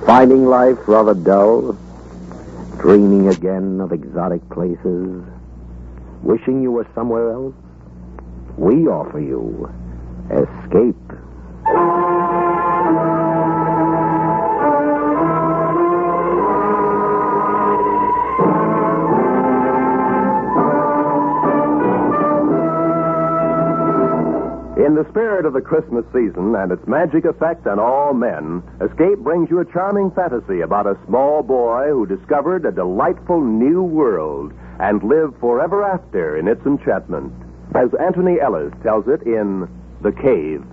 Finding life rather dull? Dreaming again of exotic places? Wishing you were somewhere else? We offer you escape. In the spirit of the Christmas season and its magic effect on all men, Escape brings you a charming fantasy about a small boy who discovered a delightful new world and lived forever after in its enchantment. As Anthony Ellis tells it in The Cave.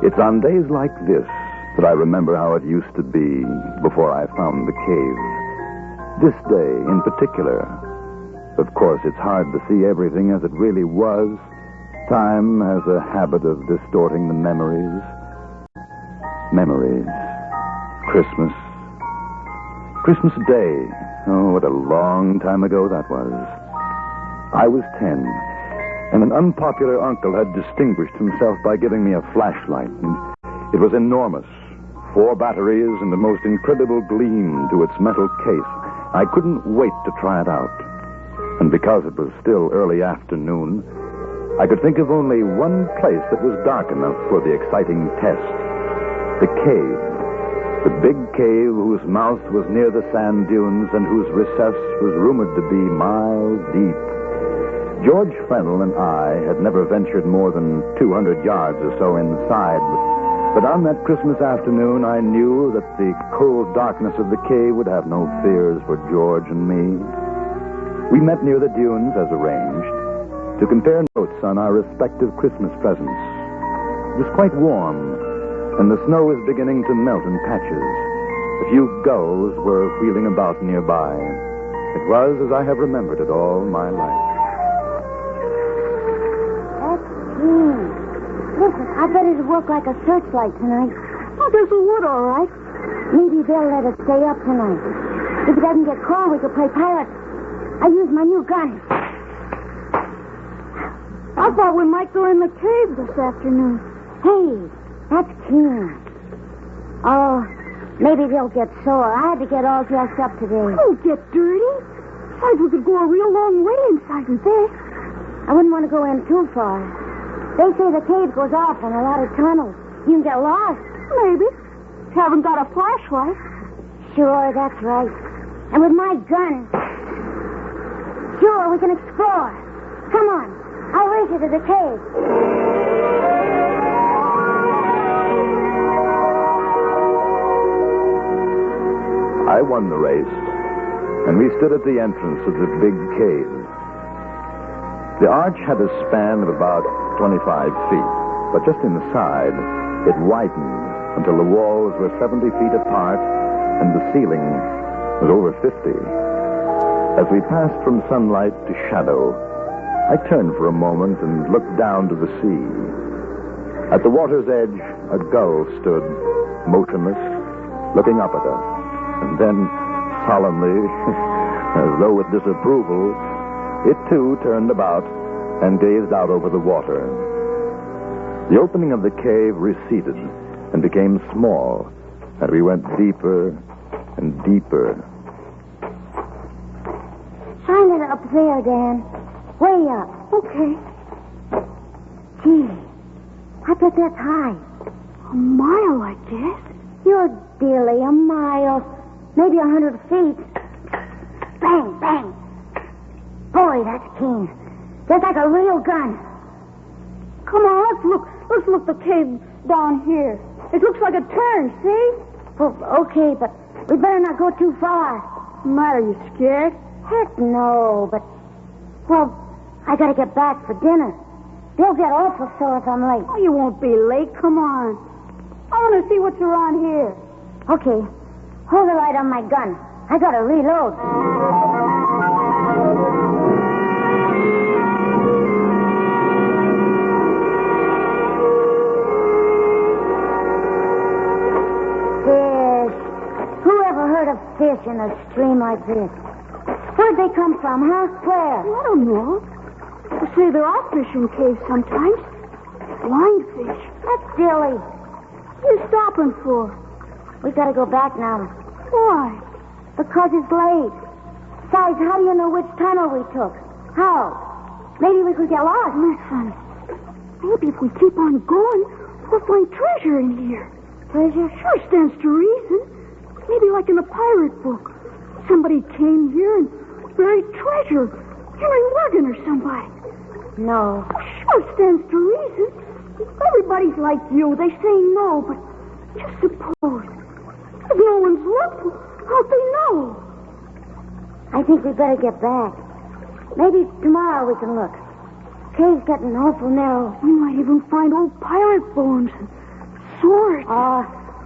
It's on days like this that I remember how it used to be before I found the cave. This day in particular. Of course, it's hard to see everything as it really was. Time has a habit of distorting the memories. Memories. Christmas. Christmas Day. Oh, what a long time ago that was. I was 10. And an unpopular uncle had distinguished himself by giving me a flashlight. And it was enormous. 4 batteries and the most incredible gleam to its metal case. I couldn't wait to try it out. And because it was still early afternoon, I could think of only one place that was dark enough for the exciting test. The cave. The big cave whose mouth was near the sand dunes and whose recess was rumored to be miles deep. George Fennell and I had never ventured more than 200 yards or so inside, but on that Christmas afternoon I knew that the cold darkness of the cave would have no fears for George and me. We met near the dunes as arranged to compare notes on our respective Christmas presents. It was quite warm, and the snow was beginning to melt in patches. A few gulls were wheeling about nearby. It was as I have remembered it all my life. Listen, I bet it'll work like a searchlight tonight. Oh, there's a wood, all right. Maybe they'll let us stay up tonight. If it doesn't get cold, we could play pirates. I used my new gun. I thought we might go in the cave this afternoon. Hey, that's Keen. Oh, maybe they'll get sore. I had to get all dressed up today. Oh, get dirty? Besides, we could go a real long way inside with this. I wouldn't want to go in too far. They say the cave goes off in a lot of tunnels. You can get lost. Maybe. Haven't got a flashlight. Sure, that's right. And with my gun, sure, we can explore. Come on. I'll race you to the cave. I won the race, and we stood at the entrance of the big cave. The arch had a span of about 25 feet, but just inside, it widened until the walls were 70 feet apart and the ceiling was over 50. As we passed from sunlight to shadow, I turned for a moment and looked down to the sea. At the water's edge, a gull stood, motionless, looking up at us, and then, solemnly, as though with disapproval, it too turned about and gazed out over the water. The opening of the cave receded and became small, and we went deeper and deeper. Shine it up there, Dan. Way up. Okay. Gee, I bet that's high. A mile, I guess. You're dearly a mile. Maybe 100 feet. Bang, bang. Boy, that's keen. Just like a real gun. Come on, let's look. Let's look the cave down here. It looks like a turn, see? Well, okay, but we better not go too far. Matter, you scared? Heck no, but... Well, I gotta get back for dinner. They'll get awful sore if I'm late. Oh, you won't be late. Come on. I want to see what's around here. Okay. Hold the light on my gun. I gotta reload. heard of fish in a stream like this? Where'd they come from, huh? Where? I don't know. They say there are fish in caves sometimes. Blind fish. That's silly. What are you stopping for? We gotta go back now. Why? Because it's late. Besides, how do you know which tunnel we took? How? Maybe we could get lost. Listen. Maybe if we keep on going, we'll find treasure in here. Treasure? Sure stands to reason. Maybe like in a pirate book. Somebody came here and buried treasure. Henry Morgan or somebody. No. Sure stands to reason. Everybody's like you. They say no, but just suppose. If no one's looked, how'd they know? I think we better get back. Maybe tomorrow we can look. Cave's getting awful narrow. We might even find old pirate bones and swords.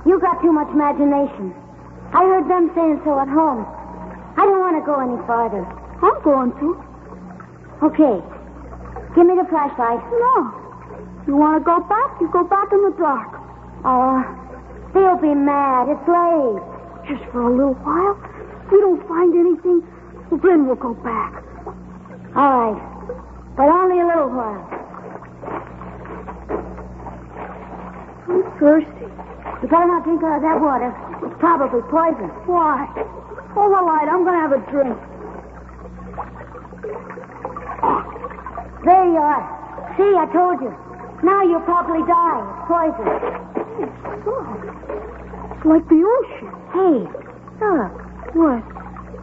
You got too much imagination. I heard them saying so at home. I don't want to go any farther. I'm going to. Okay. Give me the flashlight. No. You want to go back? You go back in the dark. They'll be mad. It's late. Just for a little while. If we don't find anything, well, then we'll go back. All right. But only a little while. I'm thirsty. You better not drink out of that water. It's probably poison. Why? Hold the light. I'm going to have a drink. There you are. See, I told you. Now you'll probably die. It's poison. It's like the ocean. Hey, look. What?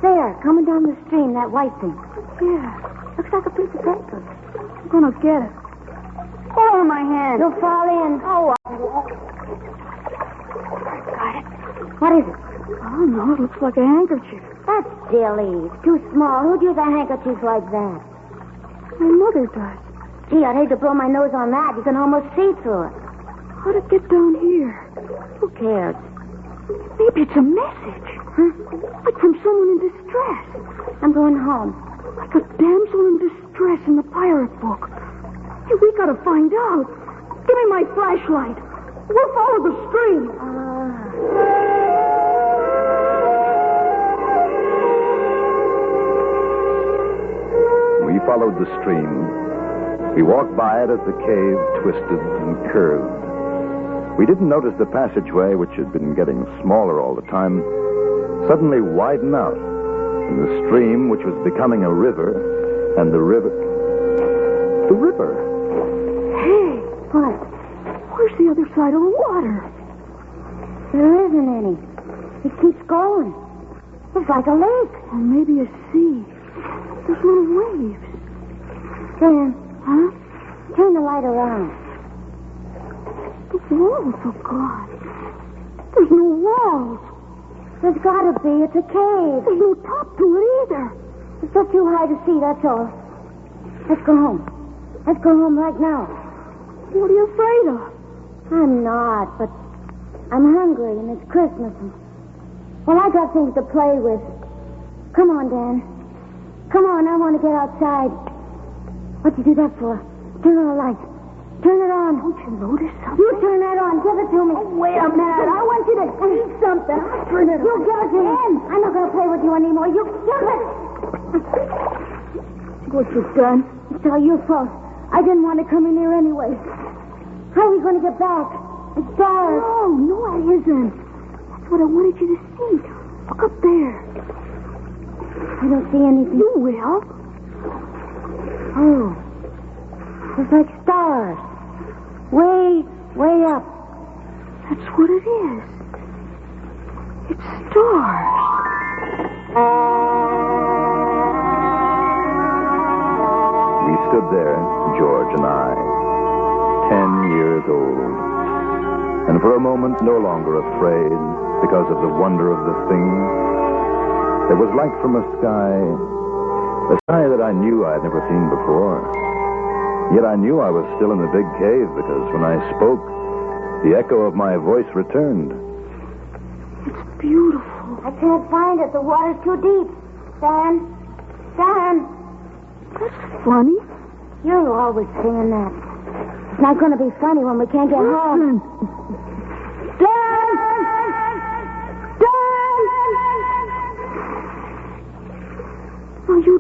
There, coming down the stream, that white thing. Yeah. Looks like a piece of paper. I'm going to get it. Hold on my hand. You'll fall in. Oh, Got it. What is it? I don't know. It looks like a handkerchief. That's silly. It's too small. Who'd use a handkerchief like that? My mother does. Gee, I'd hate to blow my nose on that. You can almost see through it. How'd it get down here? Who cares? Maybe it's a message. Huh? Like from someone in distress. I'm going home. Like a damsel in distress in the pirate book. Hey, we gotta find out. Give me my flashlight. We'll follow the stream. We followed the stream. We walked by it as the cave twisted and curved. We didn't notice the passageway, which had been getting smaller all the time, suddenly widen out, and the stream, which was becoming a river, and the river... The river! Hey, What? where's the other side of the water? There isn't any. It keeps going. It's like a lake. Or maybe a sea. There's little waves. Dan, Huh? turn the light around. The walls are gone. There's no walls. There's gotta be. It's a cave. There's no top to it either. It's not too high to see, that's all. Let's go home. Let's go home right now. What are you afraid of? I'm not, but I'm hungry and it's Christmas. And, well, I got things to play with. Come on, Dan. Come on, I want to get outside. What'd you do that for? Turn on the light. Turn it on. Don't you notice something? You turn that on. Give it to me. Oh, wait a minute. I want you to see something. I'll turn it You on. give it to me. I'm not going to play with you anymore. You give it. What you've done? It's all your fault. I didn't want to come in here anyway. How are we going to get back? It's dark. No, it isn't. That's what I wanted you to see. Look up there. I don't see anything. You will. Oh. It's like stars. Way, way up. That's what it is. It's stars. We stood there, George and I, 10 years old, and for a moment no longer afraid because of the wonder of the thing. There was light from a sky that I knew I had never seen before. Yet I knew I was still in the big cave because when I spoke, the echo of my voice returned. It's beautiful. I can't find it. The water's too deep. Dan. That's funny. You're always saying that. It's not going to be funny when we can't get home. Listen. Dan!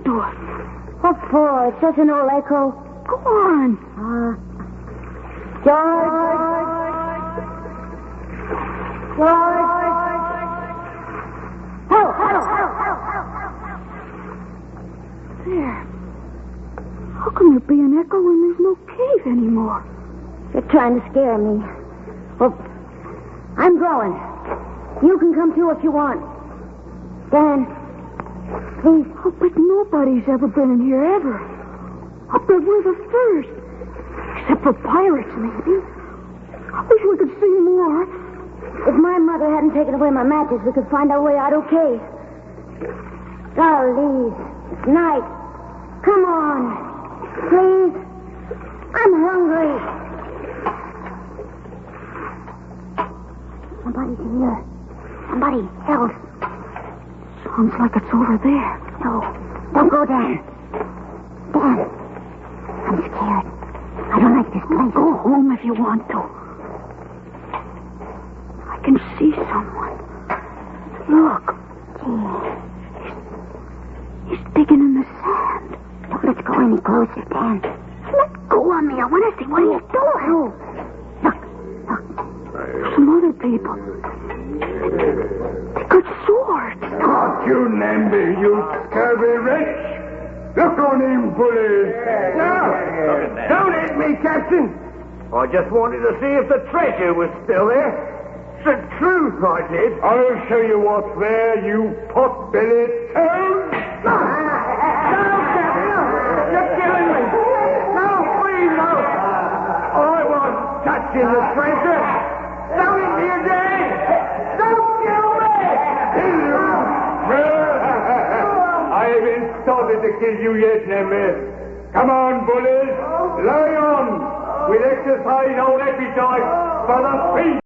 do it. What for? It's just an old echo. Go on. George. There. How can there be an echo when there's no cave anymore? You're trying to scare me. Well, I'm going. You can come too if you want. Dan, please. Oh, but nobody's ever been in here ever. I bet we're the first. Except for pirates, maybe. I wish we could see more. If my mother hadn't taken away my matches, we could find our way out okay. Golly, it's night. Come on. Please. I'm hungry. Somebody's in here. Somebody else. Sounds like it's over there. No, don't go, Dan. Dan, I'm scared. I don't like this place. Go home if you want to. I can see someone. Look. He's digging in the sand. Don't let's go any closer, Dan. Let go of me. I want to see what he's doing. Oh, look. Some other people. They got swords. Not you, Namby, you scurvy wretch. Look on him, bully. No, don't hit me, Captain. I just wanted to see if the treasure was still there. It's the truth, I did. I'll show you what's there, you pot-bellied toad. No, Captain, no. You're killing me. No, please, no. I wasn't touching the treasure. Don't hit me again. Don't kill me. Kill you? I haven't started to kill you yet, Nemmy. Come on, bullies. Lie on. We'll exercise our appetite for the feast.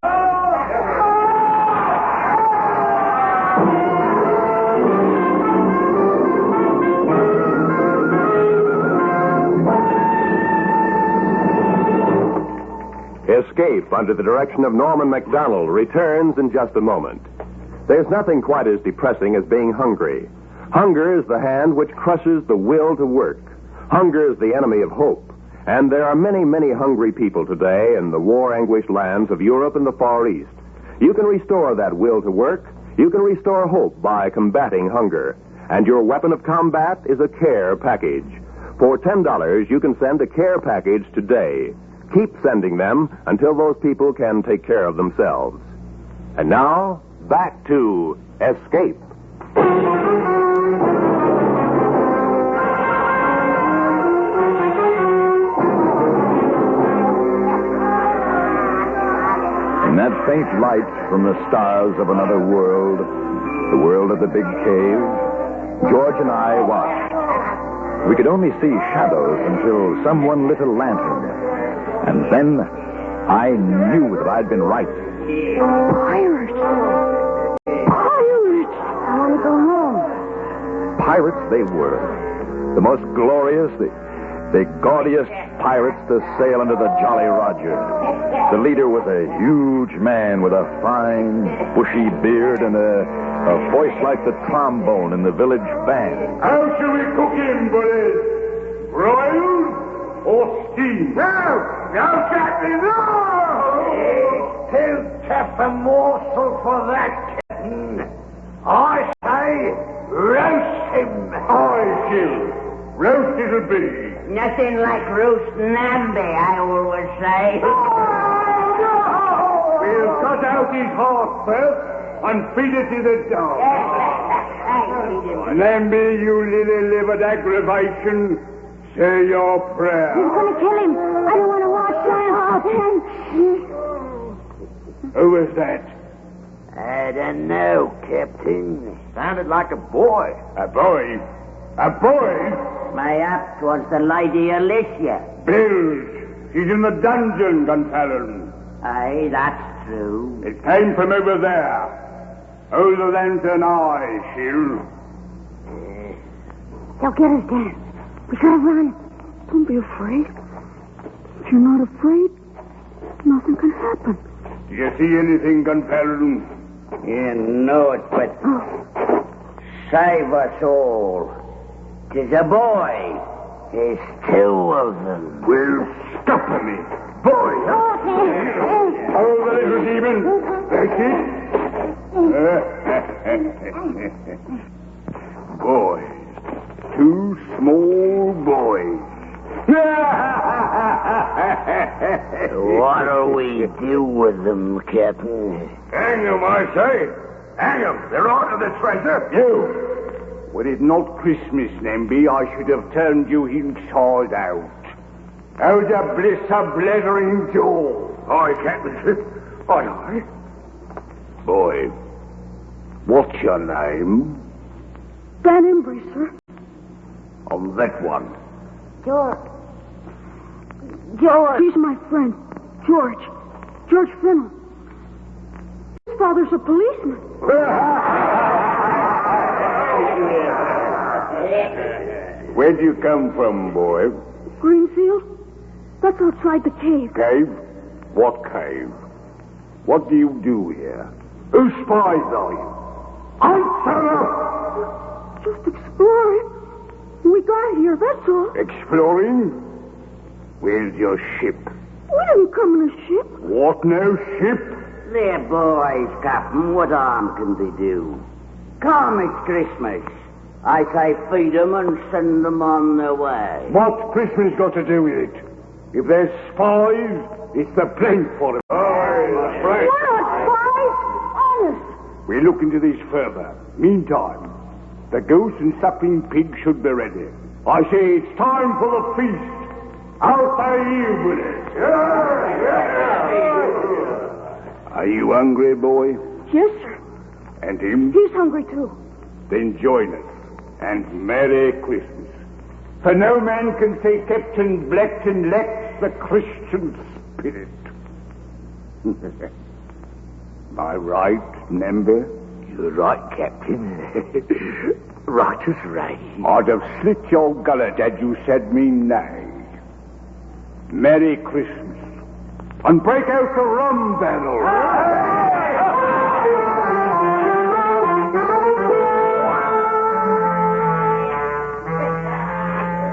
Escape under the direction of Norman MacDonald returns in just a moment. There's nothing quite as depressing as being hungry. Hunger is the hand which crushes the will to work. Hunger is the enemy of hope. And there are many, many hungry people today in the war-anguished lands of Europe and the Far East. You can restore that will to work. You can restore hope by combating hunger. And your weapon of combat is a care package. For $10, you can send a care package today. Keep sending them until those people can take care of themselves. And now, back to Escape. In that faint light from the stars of another world, the world of the big cave, George and I watched. We could only see shadows until someone lit a lantern. And then I knew that I'd been right. Pirates! Pirates! I want to go home. Pirates they were. The most glorious, the gaudiest pirates to sail under the Jolly Roger. The leader was a huge man with a fine, bushy beard and a voice like the trombone in the village band. How shall we cook him, bullies? Broiled or steamed? No, Captain, no! Too tough a morsel for that, Captain. I say, roast him. Aye, Jill. Roast it'll be. Nothing like roast Namby, I always say. We'll cut out his heart first and feed it to the dog. Namby, you lily-livered aggravation, say your prayer. He's going to kill him. I don't want to watch that. Who was that? I don't know, Captain. Sounded like a boy. A boy? A boy? Mayhap 'twas the Lady Lucia. Bilge. She's in the dungeon, Gunpowder. Aye, that's true. It came from over there. Hold the lantern high, Shield. They'll get us, Dan. We gotta run. Don't be afraid. If you're not afraid, nothing can happen. Do you see anything, Gunpowder? You know it, but save us all. 'Tis a boy. There's two of them. Well, stop a minute. Boy, huh? Oh, the little demon. That's it. Boys. Two small boys. What'll we do with them, Captain? Hang them, I say. Hang them. They're on to the treasure. You. Were it not Christmas, Nemby, I should have turned you inside out. Out of bliss a blethering jaw. Aye, Captain. Aye. Boy, what's your name? Dan Embry, sir. On that one. George. He's my friend, George. George Fennel. His father's a policeman. Where'd you come from, boy? Greenfield? That's outside the cave. Cave? What cave? What do you do here? Who spies are you? Answer up! Just exploring. We got here, that's all. Exploring? Where's your ship? We didn't come in a ship. What, no ship? They're boys, Captain. What harm can they do? Come, it's Christmas. I say feed them and send them on their way. What's Christmas got to do with it? If there's spies, it's the plank for them. We're not spies. Honest. We'll look into this further. Meantime, the goose and suckling pig should be ready. I say it's time for the feast. Out are you with it? Are you hungry, boy? Yes, sir. And him? He's hungry, too. Then join us. And Merry Christmas. For no man can say Captain Blackton lacks the Christian spirit. Am I right, Nember? You're right, Captain. Right as rain. I'd have slit your gullet had you said me nay. Merry Christmas. And break out the rum barrel.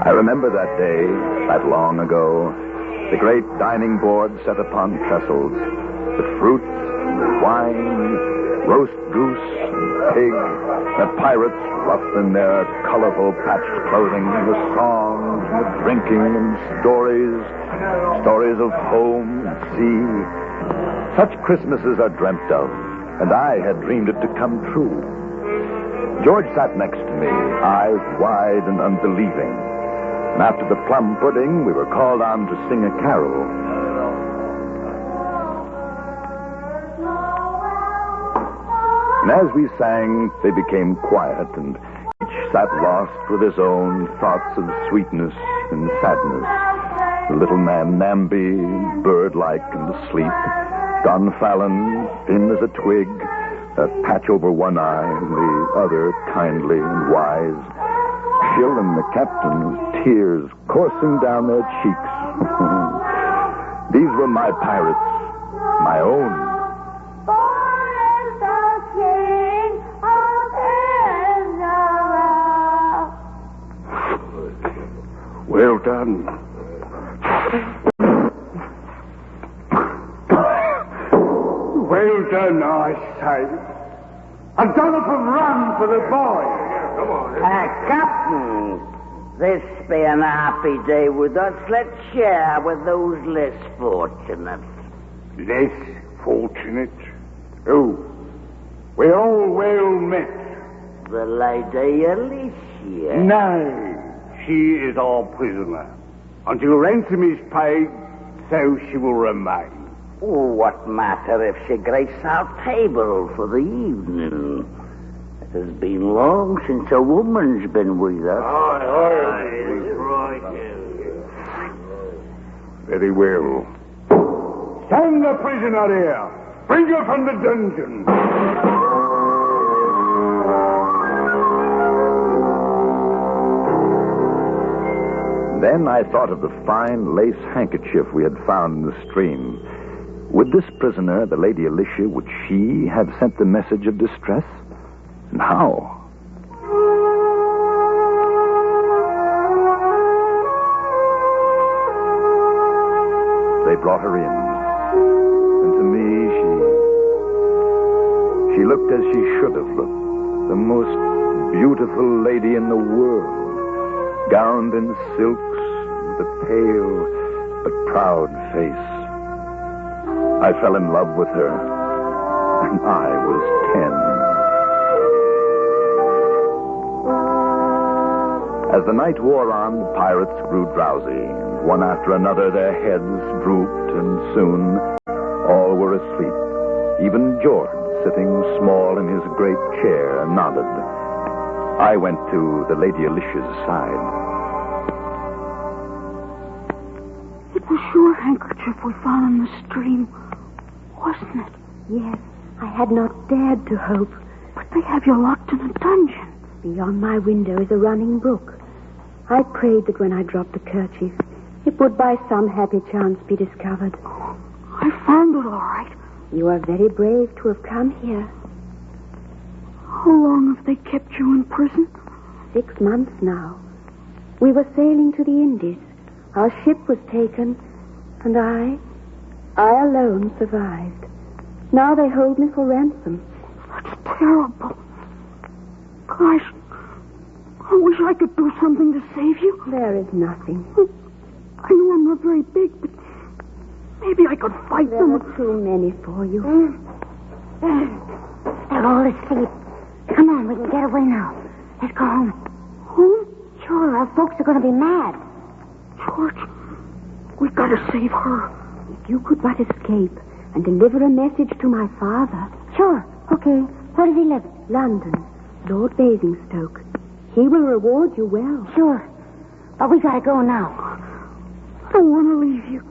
I remember that day, that long ago, the great dining board set upon trestles, with fruits and wine, roast goose and pig, the pirates roughed in their colorful patched clothing, with songs, with drinking and stories of home and sea. Such Christmases are dreamt of, and I had dreamed it to come true. George sat next to me, eyes wide and unbelieving. And after the plum pudding, we were called on to sing a carol. And as we sang, they became quiet, and each sat lost with his own thoughts of sweetness and sadness. The little man Namby, bird-like and asleep. Don Fallon, thin as a twig, a patch over one eye, and the other kindly and wise. Chill and the captain, with tears coursing down their cheeks. These were my pirates, my own. Well done. Well done, I say. A dollop of rum for the boy. Come on. Captain, this being a happy day with us, let's share with those less fortunate. Less fortunate? Oh, we're all well met. The Lady Lucia. No, she is our prisoner. Until ransom is paid, so she will remain. Oh, what matter if she graces our table for the evening? It has been long since a woman's been with us. Very well. Stand the prisoner here. Bring her from the dungeon. Then I thought of the fine lace handkerchief we had found in the stream. Would this prisoner, the Lady Alicia, would she have sent the message of distress? And how? brought her in. And to me, she looked as she should have looked. The most beautiful lady in the world, gowned in silks, with a pale but proud face. I fell in love with her, and I was 10. As the night wore on, the pirates grew drowsy, and one after another their heads drooped, and soon all were asleep. Even George, sitting small in his great chair, nodded. I went to the Lady Alicia's side. It was your handkerchief we found in the stream, wasn't it? Yes, I had not dared to hope. But they have you locked in a dungeon. Beyond my window is a running brook. I prayed that when I dropped the kerchief, it would by some happy chance be discovered. I found it all right. You are very brave to have come here. How long have they kept you in prison? 6 months now. We were sailing to the Indies. Our ship was taken, and I alone survived. Now they hold me for ransom. That's terrible. Gosh, I wish I could do something to save you. There is nothing. I know I'm not very big, but maybe I could fight them. There are too many for you. They're all asleep. Come on, we can get away now. Let's go home. Home? Sure, our folks are going to be mad. George, we gotta save her. If you could but escape and deliver a message to my father. Sure, okay. Where does he live? London, Lord Basingstoke. He will reward you well. Sure, but we gotta go now. I don't want to leave you.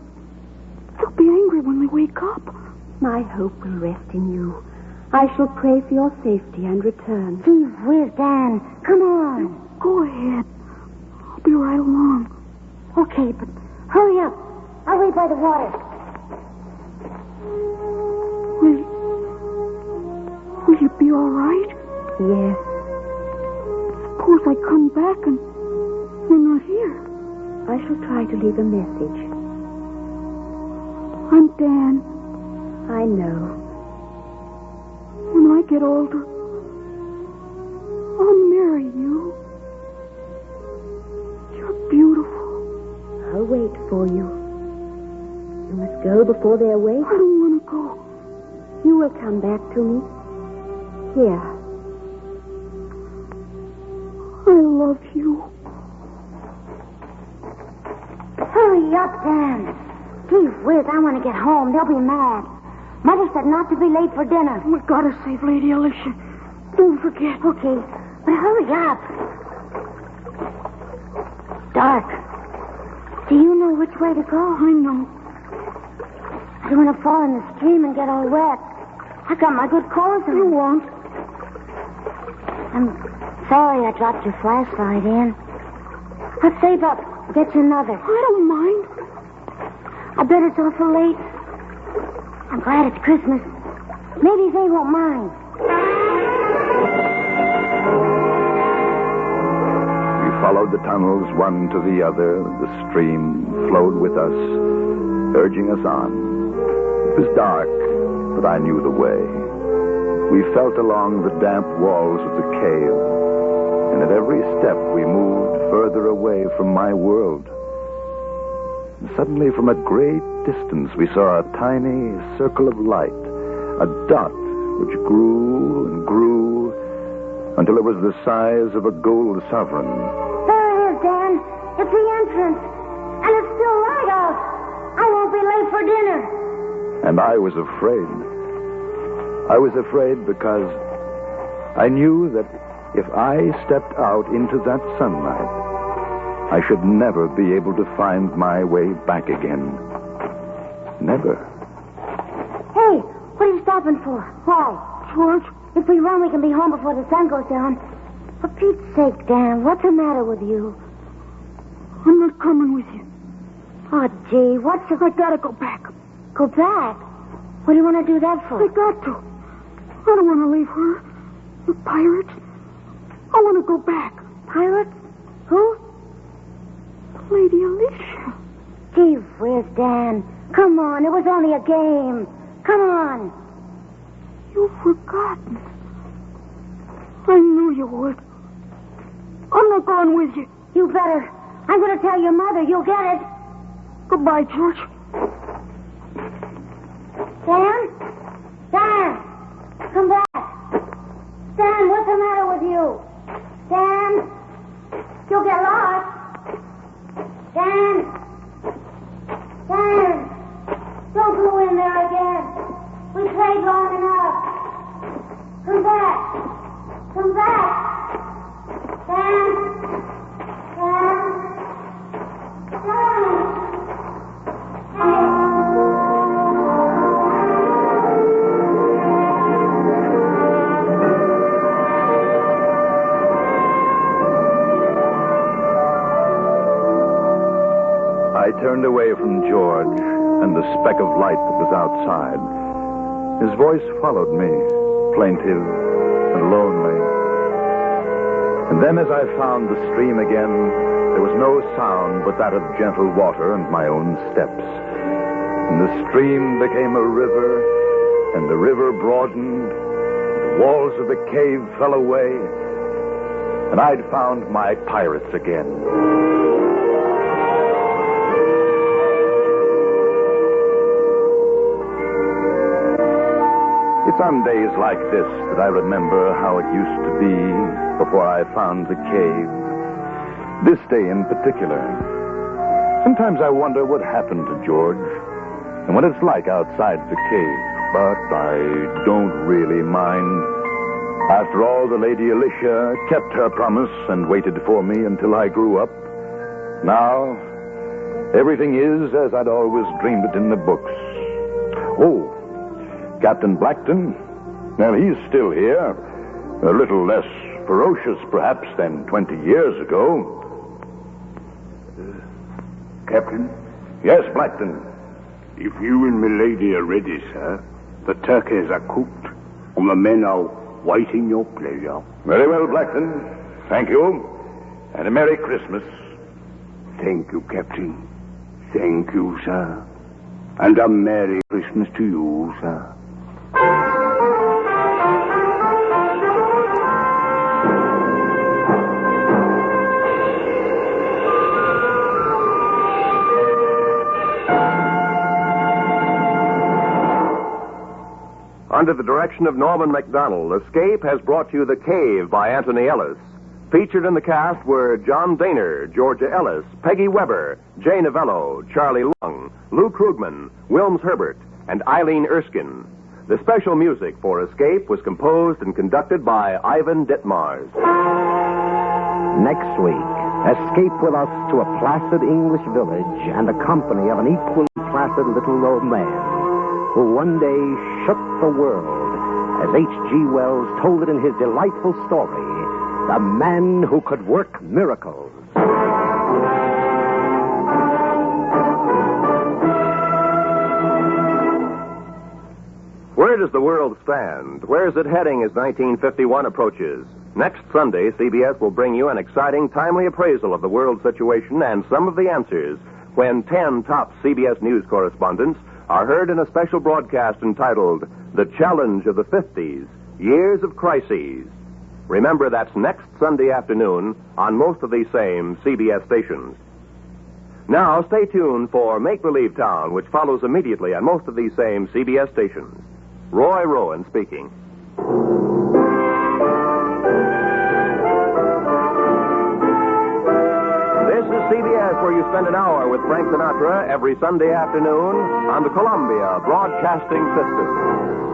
They'll be angry when they wake up. My hope will rest in you. I shall pray for your safety and return. Gee whiz, Dan. Come on. Go ahead. I'll be right along. Okay, but hurry up. I'll wait by the water. Will you be all right? Yes. Suppose I come back and you're not here. I shall try to leave a message. I'm Dan. I know. When I get older, I'll marry you. You're beautiful. I'll wait for you. You must go before they awake. I don't want to go. You will come back to me. Here. I love you. Hurry up, Dan. Gee whiz, I want to get home. They'll be mad. Mother said not to be late for dinner. We gotta save Lady Alicia. Don't forget. Okay, but hurry up. Dark. Do you know which way to go? I know. I don't want to fall in the stream and get all wet. I got my good clothes on. You won't. I'm sorry I dropped your flashlight in. I'll save up. Get you another. I don't mind. I bet it's awful late. I'm glad it's Christmas. Maybe they won't mind. We followed the tunnels one to the other. The stream flowed with us, urging us on. It was dark, but I knew the way. We felt along the damp walls of the cave, and at every step we moved further away from my world. And suddenly, from a great distance, we saw a tiny circle of light, a dot which grew and grew until it was the size of a gold sovereign. There it is, Dan. It's the entrance. And it's still light out. I won't be late for dinner. And I was afraid. I was afraid because I knew that if I stepped out into that sunlight, I should never be able to find my way back again. Never. Hey, what are you stopping for? Why? George? If we run, we can be home before the sun goes down. For Pete's sake, Dan, what's the matter with you? I'm not coming with you. Oh, gee, what's the... I gotta go back. Go back? What do you want to do that for? I got to. I don't want to leave her. The pirates. I want to go back. Pirates? Who? Lady Alicia. Gee whiz, Dan. Come on, it was only a game. Come on. You've forgotten. I knew you would. I'm not going with you. You better. I'm going to tell your mother. You'll get it. Goodbye, George. Dan? Dan! Come back. Dan, what's the matter with you? Dan? You'll get lost. Dan? Dan! Don't go in there again. We played long enough. Come back. Come back. Dan? Dan? Dan? I turned away from George and the speck of light that was outside. His voice followed me, plaintive and lonely. And then as I found the stream again, there was no sound but that of gentle water and my own steps. And the stream became a river, and the river broadened, the walls of the cave fell away, and I'd found my pirates again. It's on days like this that I remember how it used to be before I found the cave. This day in particular. Sometimes I wonder what happened to George and what it's like outside the cave, but I don't really mind. After all, the Lady Lucia kept her promise and waited for me until I grew up. Now, everything is as I'd always dreamed it in the books. Oh, Captain Blackton, well, he's still here. A little less ferocious, perhaps, than 20 years ago. Captain? Yes, Blackton. If you and milady are ready, sir, the turkeys are cooked, and the men are waiting your pleasure. Very well, Blackton. Thank you. And a Merry Christmas. Thank you, Captain. Thank you, sir. And a Merry Christmas to you, sir. Under the direction of Norman MacDonald, Escape has brought you The Cave by Anthony Ellis. Featured in the cast were John Daner, Georgia Ellis, Peggy Weber, Jay Novello, Charlie Long, Lou Krugman, Wilms Herbert, and Eileen Erskine. The special music for Escape was composed and conducted by Ivan Ditmars. Next week, escape with us to a placid English village and the company of an equally placid little old man who one day shook the world, as H.G. Wells told it in his delightful story, The Man Who Could Work Miracles. Where does the world stand? Where is it heading as 1951 approaches? Next Sunday, CBS will bring you an exciting, timely appraisal of the world situation and some of the answers when 10 top CBS News correspondents are heard in a special broadcast entitled The Challenge of the 50s, Years of Crises. Remember, that's next Sunday afternoon on most of these same CBS stations. Now, stay tuned for Make Believe Town, which follows immediately on most of these same CBS stations. Roy Rowan speaking. This is CBS, where you spend an hour with Frank Sinatra every Sunday afternoon on the Columbia Broadcasting System.